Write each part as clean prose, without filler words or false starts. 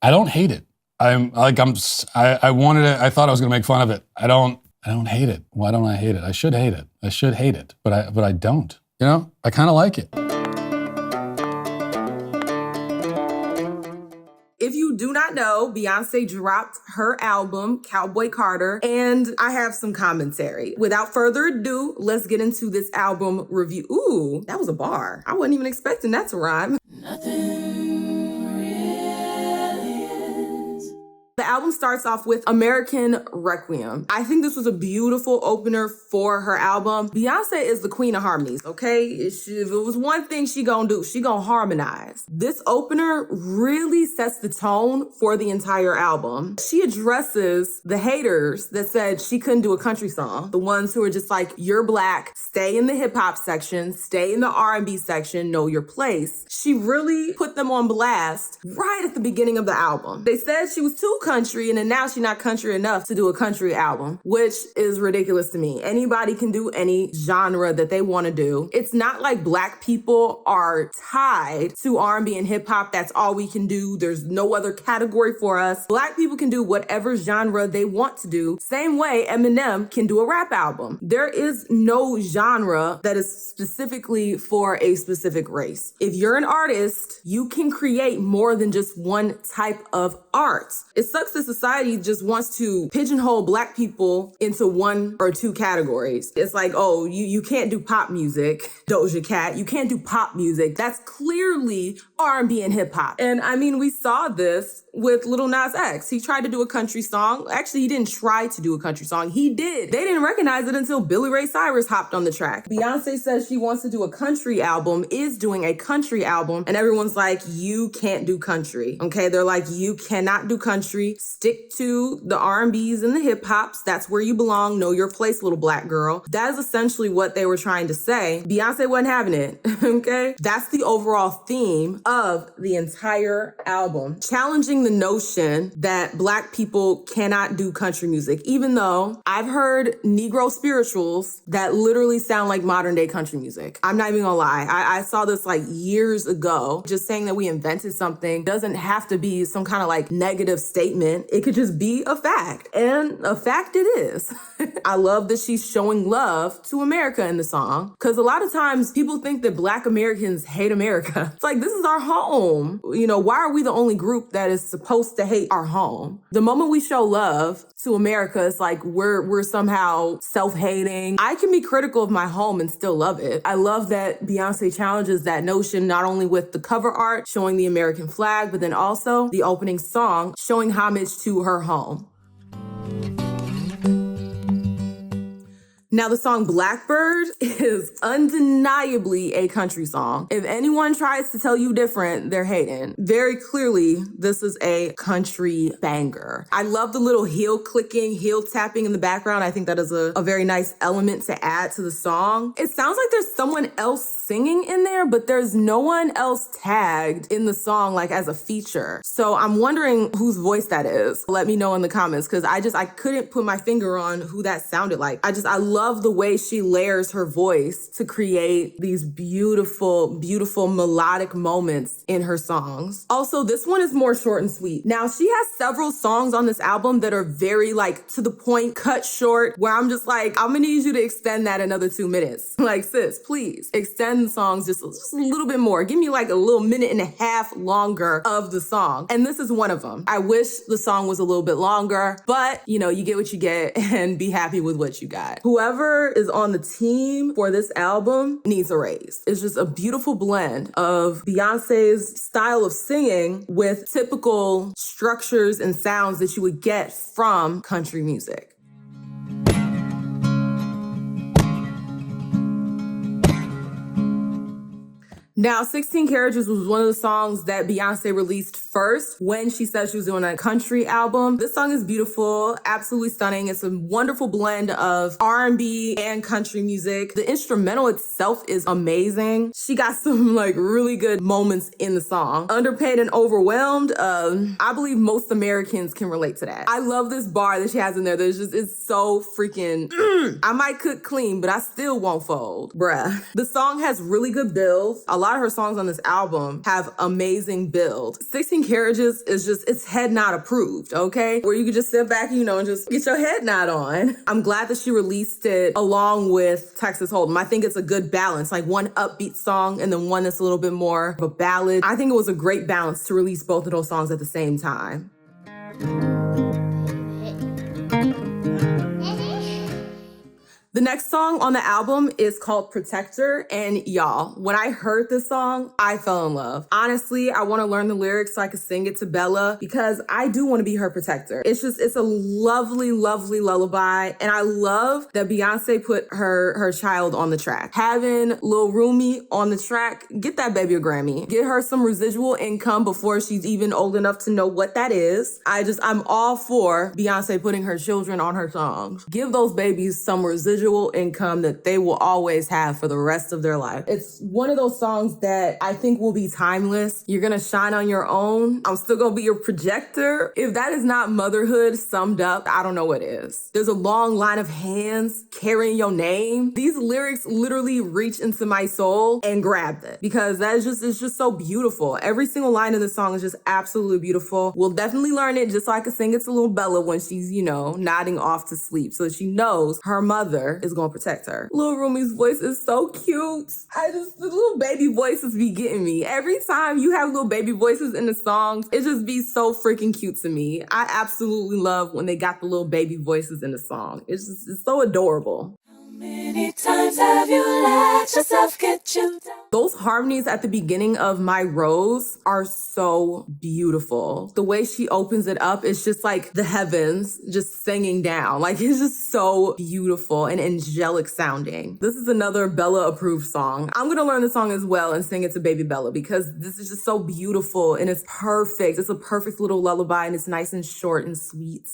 I don't hate it. I wanted it. I thought I was going to make fun of it. I don't hate it. Why don't I hate it? I should hate it. I should hate it, but I don't. You know, I kind of like it. If you do not know, Beyonce dropped her album, Cowboy Carter, and I have some commentary. Without further ado, let's get into this album review. Ooh, that was a bar. I wasn't even expecting that to rhyme. The album starts off with American Requiem. I think this was a beautiful opener for her album. Beyonce is the queen of harmonies, okay? If it was one thing she gonna do, she gonna harmonize. This opener really sets the tone for the entire album. She addresses the haters that said she couldn't do a country song. The ones who are just like, you're black, stay in the hip hop section, stay in the R&B section, know your place. She really put them on blast right at the beginning of the album. They said she was too country, and then now she's not country enough to do a country album, which is ridiculous to me. Anybody can do any genre that they want to do. It's not like black people are tied to R&B and hip hop. That's all we can do. There's no other category for us. Black people can do whatever genre they want to do. Same way Eminem can do a rap album. There is no genre that is specifically for a specific race. If you're an artist, you can create more than just one type of art. It sucks that society just wants to pigeonhole black people into one or two categories. It's like, oh, you can't do pop music, Doja Cat. You can't do pop music. That's clearly R&B and hip hop. And I mean, we saw this with Lil Nas X. He tried to do a country song. Actually, he didn't try to do a country song. He did. They didn't recognize it until Billy Ray Cyrus hopped on the track. Beyonce says she wants to do a country album, is doing a country album, and everyone's like, you can't do country. Okay, they're like, you cannot do country. Stick to the R&Bs and the hip hops. That's where you belong. Know your place, little black girl. That is essentially what they were trying to say. Beyonce wasn't having it. Okay, that's the overall theme of the entire album. Challenging the notion that black people cannot do country music, even though I've heard Negro spirituals that literally sound like modern day country music. I'm not even gonna lie. I saw this like years ago. Just saying that we invented something doesn't have to be some kind of like negative statement. It could just be a fact. And a fact it is. I love that she's showing love to America in the song. Because a lot of times people think that black Americans hate America. It's like, this is our home. You know, why are we the only group that is supposed to hate our home? The moment we show love to America, it's like we're somehow self-hating. I can be critical of my home and still love it. I love that Beyonce challenges that notion not only with the cover art showing the American flag, but then also the opening song showing homage to her home. Now, the song Blackbird is undeniably a country song. If anyone tries to tell you different, they're hating. Very clearly, this is a country banger. I love the little heel clicking, heel tapping in the background. I think that is a very nice element to add to the song. It sounds like there's someone else singing in there, but there's no one else tagged in the song like as a feature. So I'm wondering whose voice that is. Let me know in the comments, because I couldn't put my finger on who that sounded like. I love the way she layers her voice to create these beautiful, beautiful melodic moments in her songs. Also, this one is more short and sweet. Now, she has several songs on this album that are very like to the point, cut short, where I'm just like, I'm gonna need you to extend that another 2 minutes. Like, sis, please extend the songs just a little bit more. Give me like a little minute and a half longer of the song. And this is one of them. I wish the song was a little bit longer, but you know, you get what you get and be happy with what you got. Whoever is on the team for this album needs a raise. It's just a beautiful blend of Beyonce's style of singing with typical structures and sounds that you would get from country music. Now, 16 Carriages was one of the songs that Beyonce released first when she said she was doing a country album. This song is beautiful, absolutely stunning. It's a wonderful blend of R&B and country music. The instrumental itself is amazing. She got some like really good moments in the song. Underpaid and Overwhelmed, I believe most Americans can relate to that. I love this bar that she has in there. It's so freaking, I might cook clean, but I still won't fold, bruh. The song has really good builds. A lot lot of her songs on this album have amazing build. 16 Carriages is just, it's head nod approved, okay? Where you can just sit back, you know, and just get your head nod on. I'm glad that she released it along with Texas Hold'em. I think it's a good balance, like one upbeat song and then one that's a little bit more of a ballad. I think it was a great balance to release both of those songs at the same time. The next song on the album is called Protector, and y'all, when I heard this song, I fell in love. Honestly, I want to learn the lyrics so I can sing it to Bella because I do want to be her protector. It's a lovely, lovely lullaby, and I love that Beyonce put her child on the track. Having Lil Rumi on the track, get that baby a Grammy. Get her some residual income before she's even old enough to know what that is. I'm all for Beyonce putting her children on her songs. Give those babies some residual income that they will always have for the rest of their life. It's one of those songs that I think will be timeless. You're gonna shine on your own. I'm still gonna be your projector. If that is not motherhood summed up, I don't know what is. There's a long line of hands carrying your name. These lyrics literally reach into my soul and grabbed it because it's just so beautiful. Every single line of the song is just absolutely beautiful. We'll definitely learn it just so I can sing it to little Bella when she's, you know, nodding off to sleep so that she knows her mother is gonna protect her. Lil Rumi's voice is so cute. The little baby voices be getting me. Every time you have little baby voices in the songs, it just be so freaking cute to me. I absolutely love when they got the little baby voices in the song. It's so adorable. Many times have you let yourself get you down? Those harmonies at the beginning of My Rose are so beautiful. The way she opens it up, it's just like the heavens just singing down. Like, it's just so beautiful and angelic sounding. This is another Bella approved song. I'm gonna learn the song as well and sing it to baby Bella because this is just so beautiful and it's perfect. It's a perfect little lullaby and it's nice and short and sweet.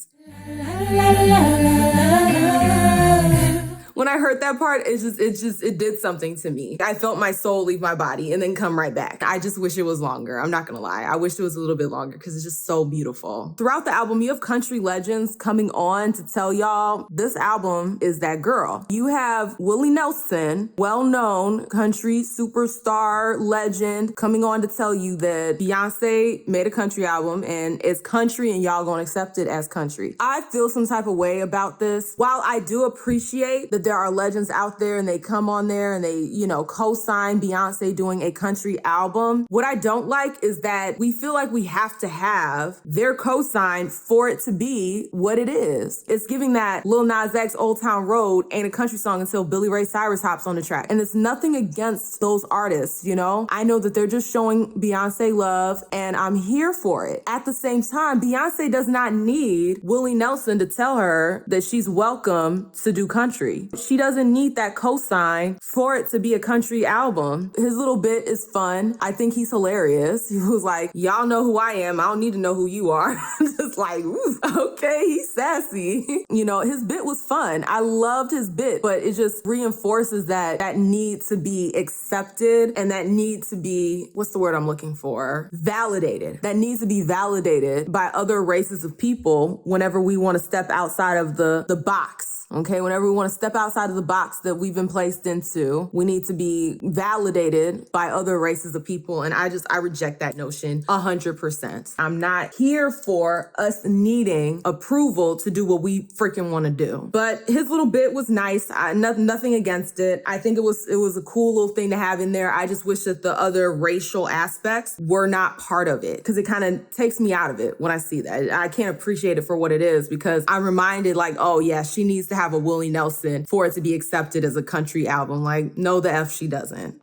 When I heard that part, it did something to me. I felt my soul leave my body and then come right back. I just wish it was longer. I'm not gonna lie. I wish it was a little bit longer because it's just so beautiful. Throughout the album, you have country legends coming on to tell y'all this album is that girl. You have Willie Nelson, well-known country superstar legend, coming on to tell you that Beyonce made a country album and it's country and y'all gonna accept it as country. I feel some type of way about this. While I do appreciate that there are legends out there and they come on there and they, you know, co-sign Beyonce doing a country album. What I don't like is that we feel like we have to have their co-sign for it to be what it is. It's giving that Lil Nas X Old Town Road ain't a country song until Billy Ray Cyrus hops on the track. And it's nothing against those artists, you know? I know that they're just showing Beyonce love and I'm here for it. At the same time, Beyonce does not need Willie Nelson to tell her that she's welcome to do country. She doesn't need that cosign for it to be a country album. His little bit is fun. I think he's hilarious. He was like, y'all know who I am. I don't need to know who you are. Just like, ooh, okay, he's sassy. You know, his bit was fun. I loved his bit, but it just reinforces that need to be accepted and that need to be, what's the word I'm looking for? Validated. That needs to be validated by other races of people whenever we want to step outside of the box. Okay, whenever we want to step outside of the box that we've been placed into, we need to be validated by other races of people. And I reject that notion 100%. I'm not here for us needing approval to do what we freaking want to do. But his little bit was nice. Nothing against it. I think it was a cool little thing to have in there. I just wish that the other racial aspects were not part of it because it kind of takes me out of it when I see that. I can't appreciate it for what it is because I'm reminded like, oh yeah, she needs to have a Willie Nelson for it to be accepted as a country album. Like, no, the F she doesn't.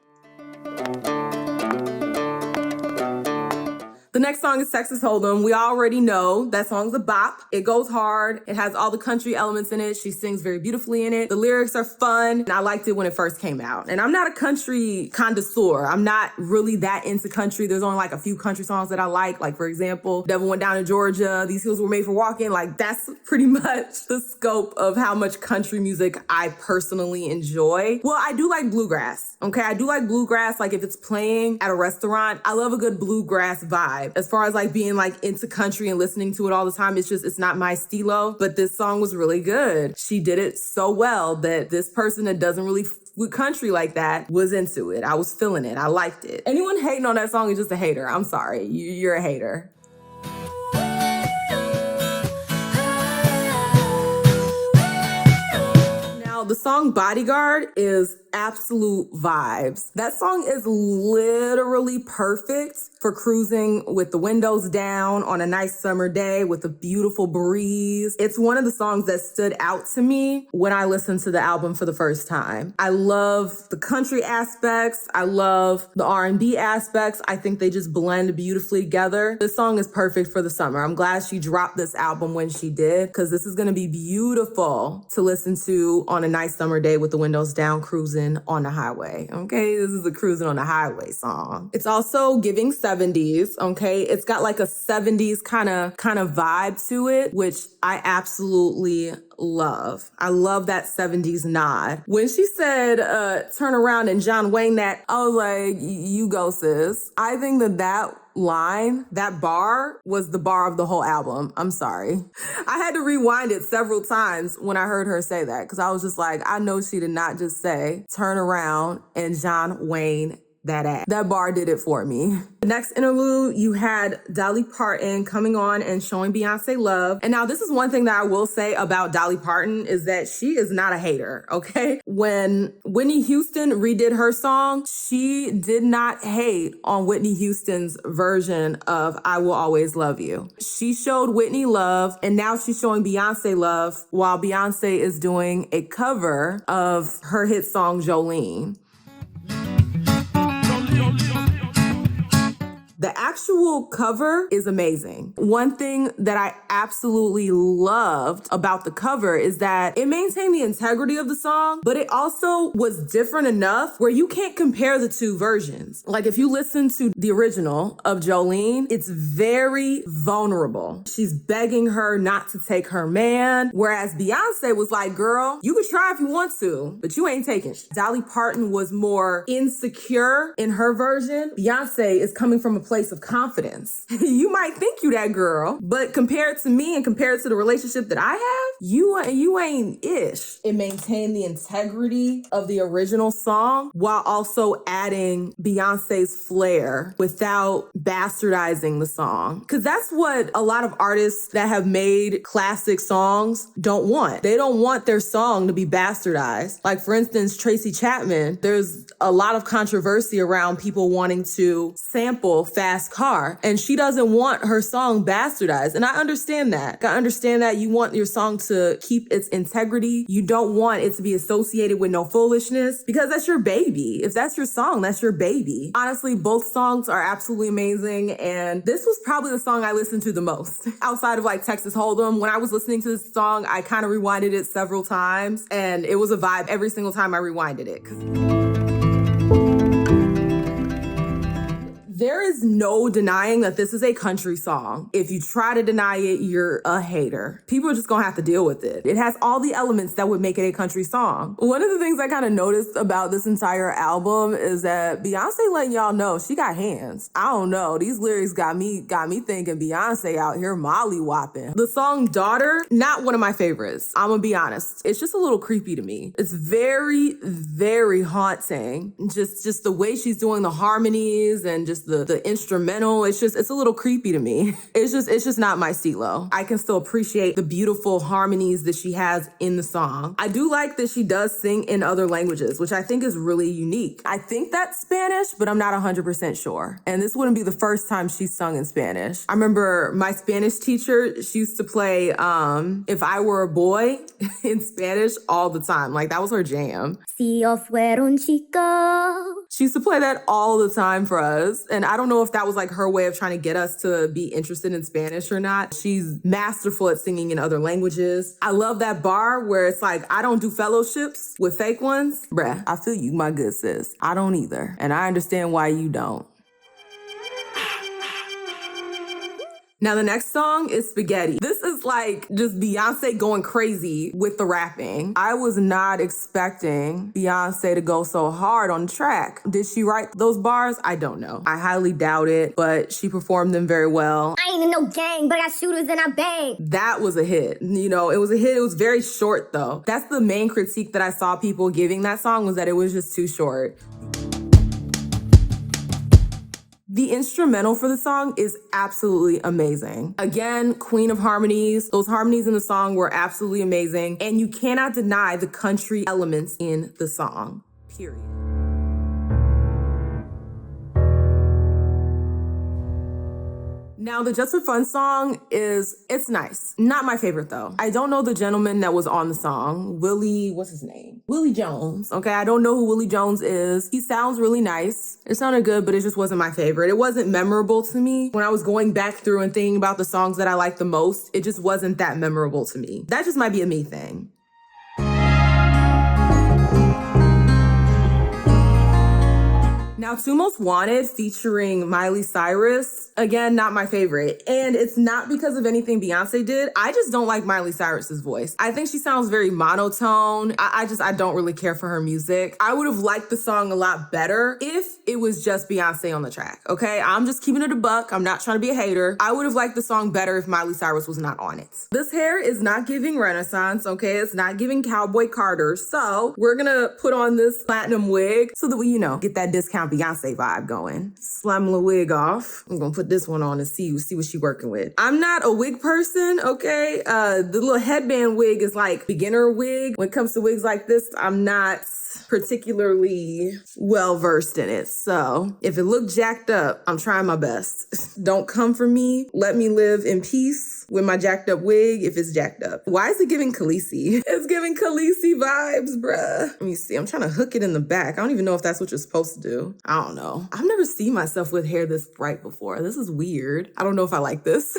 The next song is Texas Hold'em. We already know that song's a bop. It goes hard. It has all the country elements in it. She sings very beautifully in it. The lyrics are fun. And I liked it when it first came out. And I'm not a country connoisseur. I'm not really that into country. There's only like a few country songs that I like. Like, for example, Devil Went Down to Georgia. These Hills Were Made for Walking. Like, that's pretty much the scope of how much country music I personally enjoy. Well, I do like bluegrass. Okay, I do like bluegrass. Like, if it's playing at a restaurant, I love a good bluegrass vibe. As far as like being like into country and listening to it all the time, it's not my stilo, but this song was really good. She did it so well that this person that doesn't really with country like that was into it. I was feeling it. I liked it. Anyone hating on that song is just a hater. I'm sorry. You're a hater. The song Bodyguard is absolute vibes. That song is literally perfect for cruising with the windows down on a nice summer day with a beautiful breeze. It's one of the songs that stood out to me when I listened to the album for the first time. I love the country aspects. I love the R&B aspects. I think they just blend beautifully together. This song is perfect for the summer. I'm glad she dropped this album when she did, because this is going to be beautiful to listen to on a nice summer day with the windows down, cruising on the highway. Okay, this is a cruising on the highway song. It's also giving 70s. Okay, it's got like a 70s kind of vibe to it, which I absolutely love. I love that 70s nod. When she said turn around and John Wayne that, I was like, you go, sis. I think that line, that bar, was the bar of the whole album. I'm sorry. I had to rewind it several times when I heard her say that, because I was just like, I know she did not just say turn around and John Wayne that ass. That bar did it for me. The next interlude, you had Dolly Parton coming on and showing Beyonce love. And now this is one thing that I will say about Dolly Parton is that she is not a hater, okay? When Whitney Houston redid her song, she did not hate on Whitney Houston's version of I Will Always Love You. She showed Whitney love, and now she's showing Beyonce love while Beyonce is doing a cover of her hit song Jolene. The actual cover is amazing. One thing that I absolutely loved about the cover is that it maintained the integrity of the song, but it also was different enough where you can't compare the two versions. Like if you listen to the original of Jolene, it's very vulnerable. She's begging her not to take her man, whereas Beyonce was like, girl, you could try if you want to, but you ain't taking shit. Dolly Parton was more insecure in her version. Beyonce is coming from a place of confidence. You might think you that girl, but compared to me and compared to the relationship that I have, you ain't ish. It maintained the integrity of the original song while also adding Beyonce's flair without bastardizing the song. Because that's what a lot of artists that have made classic songs don't want. They don't want their song to be bastardized. Like for instance, Tracy Chapman, there's a lot of controversy around people wanting to sample Fast Car, and she doesn't want her song bastardized. And I understand that. I understand that you want your song to keep its integrity. You don't want it to be associated with no foolishness, because that's your baby. If that's your song, that's your baby. Honestly, both songs are absolutely amazing, and this was probably the song I listened to the most. Outside of like Texas Hold'em, when I was listening to this song, I kind of rewinded it several times, and it was a vibe every single time I rewinded it. There is no denying that this is a country song. If you try to deny it, you're a hater. People are just gonna have to deal with it. It has all the elements that would make it a country song. One of the things I kind of noticed about this entire album is that Beyonce letting y'all know she got hands. I don't know. These lyrics got me thinking Beyonce out here molly-whopping. The song Daughter, not one of my favorites. I'm gonna be honest. It's just a little creepy to me. It's very, very haunting. Just the way she's doing the harmonies and just the instrumental, it's a little creepy to me. It's just not my stilo. I can still appreciate the beautiful harmonies that she has in the song. I do like that she does sing in other languages, which I think is really unique. I think that's Spanish, but I'm not 100% sure. And this wouldn't be the first time she's sung in Spanish. I remember my Spanish teacher, she used to play If I Were a Boy in Spanish all the time. Like that was her jam. Si yo fuera un chico. She used to play that all the time for us. And I don't know if that was like her way of trying to get us to be interested in Spanish or not. She's masterful at singing in other languages. I love that bar where it's like, I don't do fellowships with fake ones. Bruh, I feel you, my good sis. I don't either. And I understand why you don't. Now, the next song is Spaghetti. This is like just Beyonce going crazy with the rapping. I was not expecting Beyonce to go so hard on the track. Did she write those bars? I don't know. I highly doubt it, but she performed them very well. I ain't in no gang, but I got shooters and I bang. That was a hit. You know, it was a hit. It was very short though. That's the main critique that I saw people giving that song, was that it was just too short. The instrumental for the song is absolutely amazing. Again, queen of harmonies. Those harmonies in the song were absolutely amazing. And you cannot deny the country elements in the song, period. Now, the Just for Fun song it's nice. Not my favorite though. I don't know the gentleman that was on the song. What's his name? Willie Jones. Okay, I don't know who Willie Jones is. He sounds really nice. It sounded good, but it just wasn't my favorite. It wasn't memorable to me. When I was going back through and thinking about the songs that I liked the most, it just wasn't that memorable to me. That just might be a me thing. Now, Two Most Wanted featuring Miley Cyrus, again, not my favorite. And it's not because of anything Beyonce did. I just don't like Miley Cyrus's voice. I think she sounds very monotone. I don't really care for her music. I would have liked the song a lot better if it was just Beyonce on the track, okay? I'm just keeping it a buck. I'm not trying to be a hater. I would have liked the song better if Miley Cyrus was not on it. This hair is not giving Renaissance, okay? It's not giving Cowboy Carter. So we're gonna put on this platinum wig so that we, get that discount Beyonce vibe going. Slam the wig off. I'm gonna put this one on and see what she working with. I'm not a wig person, okay? The little headband wig is like beginner wig. When it comes to wigs like this, I'm not particularly well versed in it. So if it looked jacked up, I'm trying my best. Don't come for me. Let me live in peace with my jacked up wig if it's jacked up. Why is it giving Khaleesi? It's giving Khaleesi vibes, bruh. Let me see. I'm trying to hook it in the back. I don't even know if that's what you're supposed to do. I don't know. I've never seen myself with hair this bright before. This is weird. I don't know if I like this.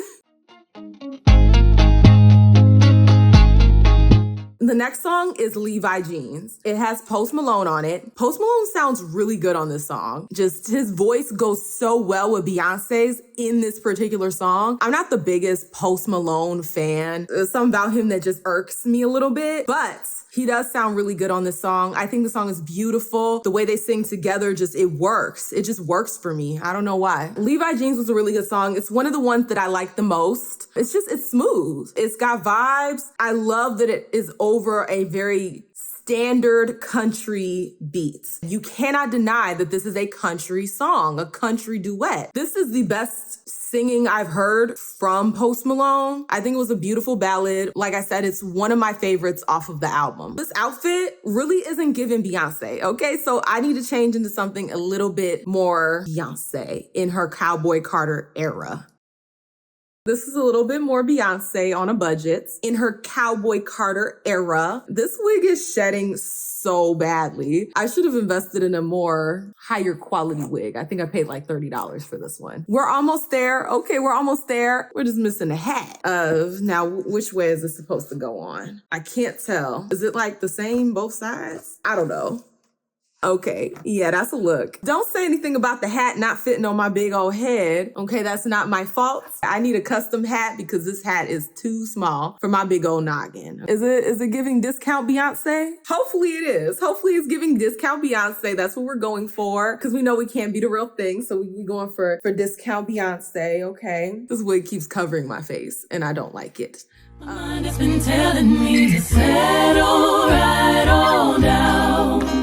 The next song is Levi Jeans. It has Post Malone on it. Post Malone sounds really good on this song. Just his voice goes so well with Beyonce's in this particular song. I'm not the biggest Post Malone fan. There's something about him that just irks me a little bit, but he does sound really good on this song. I think the song is beautiful. The way they sing together, it works. It just works for me. I don't know why. Levi Jeans was a really good song. It's one of the ones that I like the most. It's smooth. It's got vibes. I love that it is over a very standard country beat. You cannot deny that this is a country song, a country duet. This is the best singing I've heard from Post Malone. I think it was a beautiful ballad. Like I said, it's one of my favorites off of the album. This outfit really isn't giving Beyonce, okay? So I need to change into something a little bit more Beyonce in her Cowboy Carter era. This is a little bit more Beyonce on a budget. In her Cowboy Carter era, this wig is shedding so badly. I should have invested in a more higher quality wig. I think I paid like $30 for this one. We're almost there. Okay, we're almost there. We're just missing a hat. Now, which way is this supposed to go on? I can't tell. Is it like the same both sides? I don't know. Okay, yeah, that's a look. Don't say anything about the hat not fitting on my big old head. Okay, that's not my fault. I need a custom hat because this hat is too small for my big old noggin. Is it giving discount Beyonce? Hopefully it is. Hopefully it's giving discount Beyonce. That's what we're going for because we know we can't be the real thing. So we're going for discount Beyonce, okay? This wig keeps covering my face and I don't like it. My mind has been telling me to settle right on down.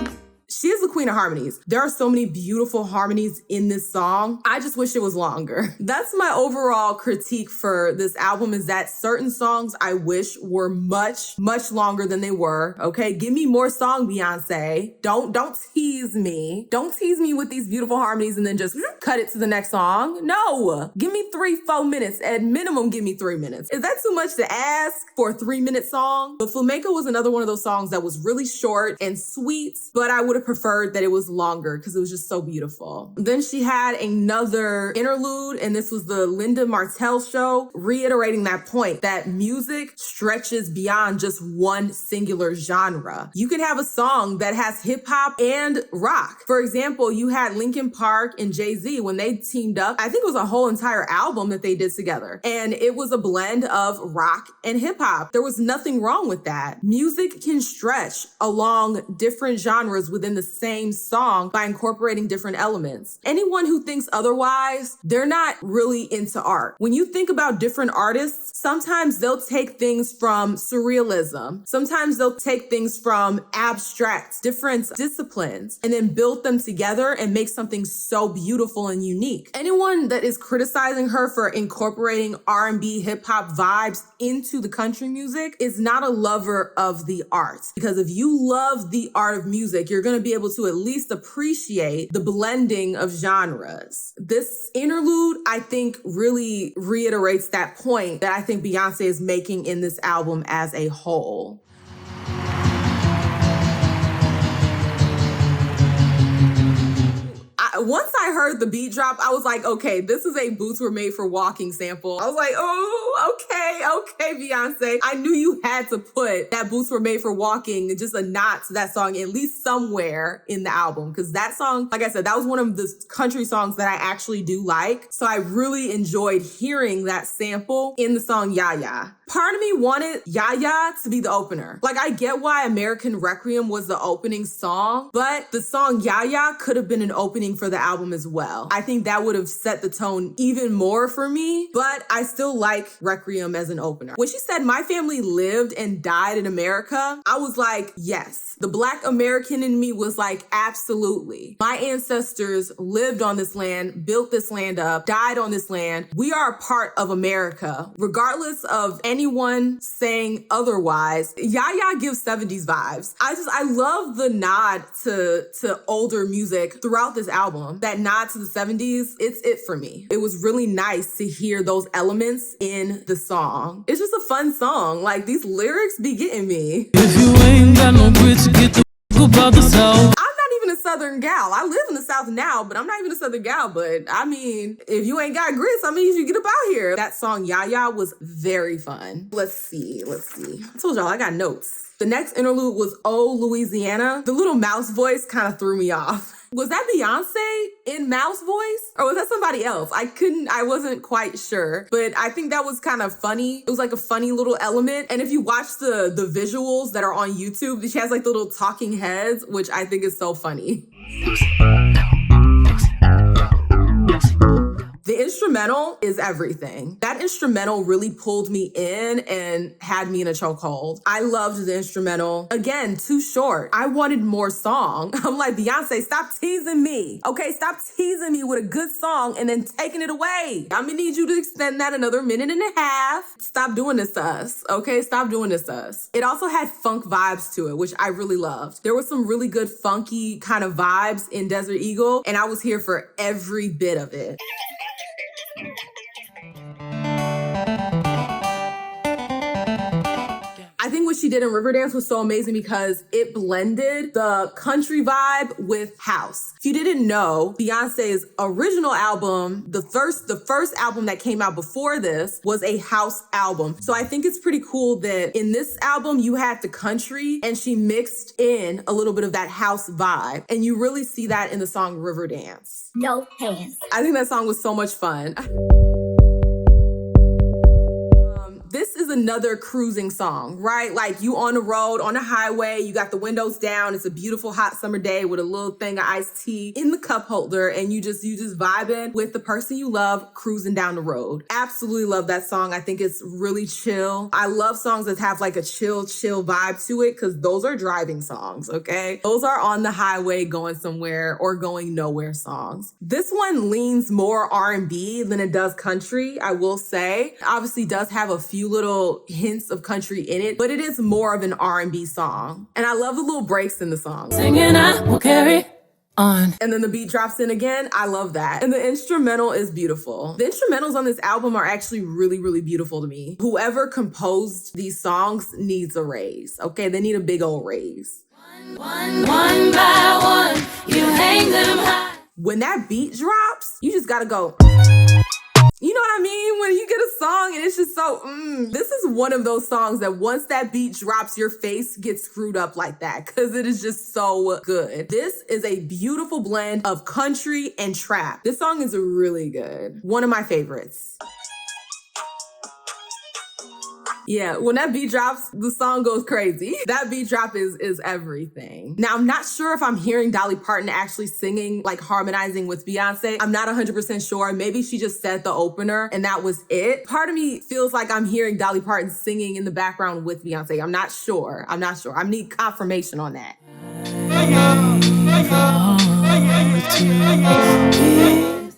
She is the queen of harmonies. There are so many beautiful harmonies in this song. I just wish it was longer. That's my overall critique for this album, is that certain songs I wish were much, much longer than they were. Okay, give me more song, Beyonce. Don't tease me. Don't tease me with these beautiful harmonies and then just cut it to the next song. No, give me 3-4 minutes. At minimum, give me 3 minutes. Is that too much to ask for a 3-minute song? But Flamenco was another one of those songs that was really short and sweet, but I would have preferred preferred that it was longer because it was just so beautiful. Then she had another interlude, and this was the Linda Martell show, reiterating that point that music stretches beyond just one singular genre. You can have a song that has hip hop and rock. For example, you had Linkin Park and Jay-Z when they teamed up. I think it was a whole entire album that they did together, and it was a blend of rock and hip hop. There was nothing wrong with that. Music can stretch along different genres within the same song by incorporating different elements. Anyone who thinks otherwise, they're not really into art. When you think about different artists, sometimes they'll take things from surrealism. Sometimes they'll take things from abstract, different disciplines, and then build them together and make something so beautiful and unique. Anyone that is criticizing her for incorporating R&B, hip hop vibes into the country music is not a lover of the art. Because if you love the art of music, you're going to be able to at least appreciate the blending of genres. This interlude, I think, really reiterates that point that I think Beyonce is making in this album as a whole. Once I heard the beat drop, I was like, okay, this is a Boots Were Made for Walking sample. I was like, oh, okay, Beyonce. I knew you had to put that Boots Were Made for Walking, just a nod to that song, at least somewhere in the album. Because that song, like I said, that was one of the country songs that I actually do like. So I really enjoyed hearing that sample in the song Ya Ya. Part of me wanted Ya Ya to be the opener. Like, I get why American Requiem was the opening song, but the song Ya Ya could have been an opening for the album as well. I think that would have set the tone even more for me, but I still like Requiem as an opener. When she said my family lived and died in America, I was like, yes. The Black American in me was like, absolutely. My ancestors lived on this land, built this land up, died on this land. We are a part of America. Regardless of anyone saying otherwise, Ya Ya gives 70s vibes. I love the nod to older music throughout this album. That nod to the 70s, it's it for me. It was really nice to hear those elements in the song. It's just a fun song. Like, these lyrics be getting me. If you ain't got no grits, get the about the South. I'm not even a Southern gal. I live in the South now, but I'm not even a Southern gal. But I mean, if you ain't got grits, I mean, you should get up out here. That song, Ya Ya, was very fun. Let's see. I told y'all I got notes. The next interlude was Oh, Louisiana. The little mouse voice kind of threw me off. Was that Beyonce in mouse voice? Or was that somebody else? I wasn't quite sure. But I think that was kind of funny. It was like a funny little element. And if you watch the visuals that are on YouTube, she has like the little talking heads, which I think is so funny. The instrumental is everything. That instrumental really pulled me in and had me in a chokehold. I loved the instrumental. Again, too short. I wanted more song. I'm like, Beyonce, stop teasing me. Okay, stop teasing me with a good song and then taking it away. I'm gonna need you to extend that another minute and a half. Stop doing this to us, okay? Stop doing this to us. It also had funk vibes to it, which I really loved. There were some really good funky kind of vibes in Desert Eagle, and I was here for every bit of it. I think what she did in Riverdance was so amazing because it blended the country vibe with house. If you didn't know, Beyonce's original album, the first album that came out before this, was a house album. So I think it's pretty cool that in this album you had the country and she mixed in a little bit of that house vibe. And you really see that in the song Riverdance. No hands. I think that song was so much fun. This is another cruising song, right? Like, you on the road, on the highway, you got the windows down. It's a beautiful hot summer day with a little thing of iced tea in the cup holder, and you just vibing with the person you love, cruising down the road. Absolutely love that song. I think it's really chill. I love songs that have like a chill vibe to it because those are driving songs, okay? Those are on the highway going somewhere or going nowhere songs. This one leans more R&B than it does country, I will say. Obviously does have a few little hints of country in it, but it is more of an R&B song. And I love the little breaks in the song. Singing, I will carry on. And then the beat drops in again. I love that. And the instrumental is beautiful. The instrumentals on this album are actually really, really beautiful to me. Whoever composed these songs needs a raise, okay? They need a big old raise. One by one, you hang them high. When that beat drops, you just gotta go. You know what I mean? When you get a song and it's just so, This is one of those songs that once that beat drops, your face gets screwed up like that because it is just so good. This is a beautiful blend of country and trap. This song is really good. One of my favorites. Yeah, when that beat drops, the song goes crazy. That beat drop is everything. Now, I'm not sure if I'm hearing Dolly Parton actually singing, like harmonizing with Beyonce. I'm not 100% sure. Maybe she just said the opener and that was it. Part of me feels like I'm hearing Dolly Parton singing in the background with Beyonce. I'm not sure. I need confirmation on that.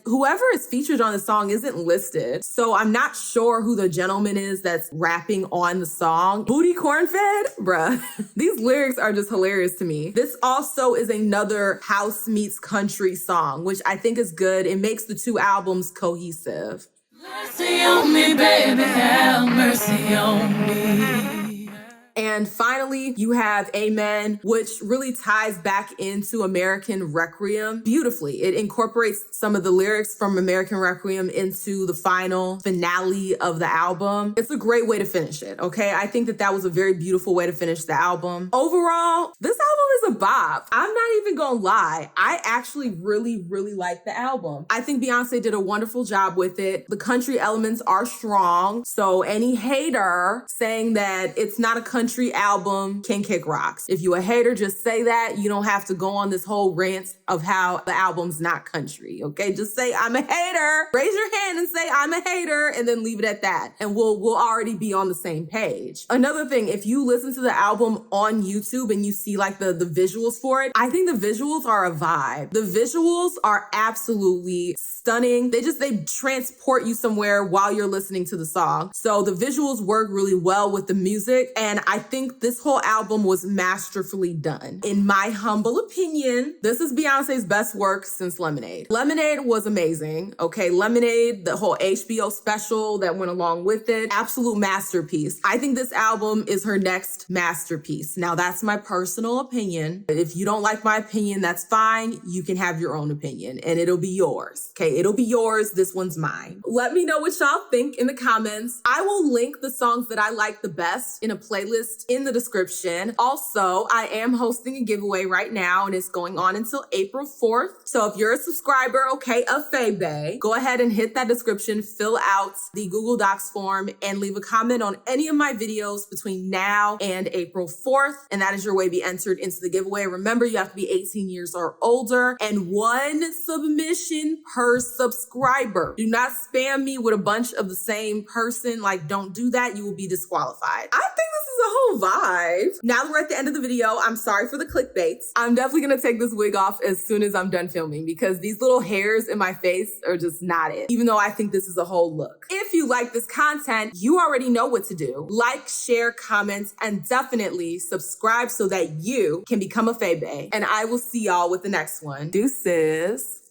Whoever is featured on the song isn't listed, so I'm not sure who the gentleman is that's rapping on the song. Booty corn-fed? Bruh. These lyrics are just hilarious to me. This also is another house meets country song, which I think is good. It makes the two albums cohesive. Mercy on me, baby, have mercy on me. And finally, you have Amen, which really ties back into American Requiem beautifully. It incorporates some of the lyrics from American Requiem into the finale of the album. It's a great way to finish it, okay? I think that was a very beautiful way to finish the album. Overall, this album is a bop. I'm not even gonna lie. I actually really, really like the album. I think Beyonce did a wonderful job with it. The country elements are strong, so any hater saying that it's not a country album can kick rocks. If you a hater, just say that. You don't have to go on this whole rant of how the album's not country, okay? Just say, I'm a hater. Raise your hand and say, I'm a hater, and then leave it at that. And we'll already be on the same page. Another thing, if you listen to the album on YouTube and you see like the visuals for it, I think the visuals are a vibe. The visuals are absolutely stunning. They transport you somewhere while you're listening to the song. So the visuals work really well with the music, and I think this whole album was masterfully done. In my humble opinion, this is Beyonce's best work since Lemonade. Lemonade was amazing, okay? Lemonade, the whole HBO special that went along with it, absolute masterpiece. I think this album is her next masterpiece. Now, that's my personal opinion. If you don't like my opinion, that's fine. You can have your own opinion, and it'll be yours, okay? It'll be yours. This one's mine. Let me know what y'all think in the comments. I will link the songs that I like the best in a playlist in the description. Also, I am hosting a giveaway right now, and it's going on until April 4th. So if you're a subscriber, okay, of Faye, go ahead and hit that description, fill out the Google Docs form, and leave a comment on any of my videos between now and April 4th. And that is your way to be entered into the giveaway. Remember, you have to be 18 years or older, and 1 submission per subscriber. Do not spam me with a bunch of the same person. Like, don't do that. You will be disqualified. I think this is a whole vibe. Now that we're at the end of the video, I'm sorry for the clickbaits. I'm definitely gonna take this wig off as soon as I'm done filming because these little hairs in my face are just not it, even though I think this is a whole look. If you like this content, you already know what to do. Like, share, comment, and definitely subscribe so that you can become a Faye. And I will see y'all with the next one. Deuces.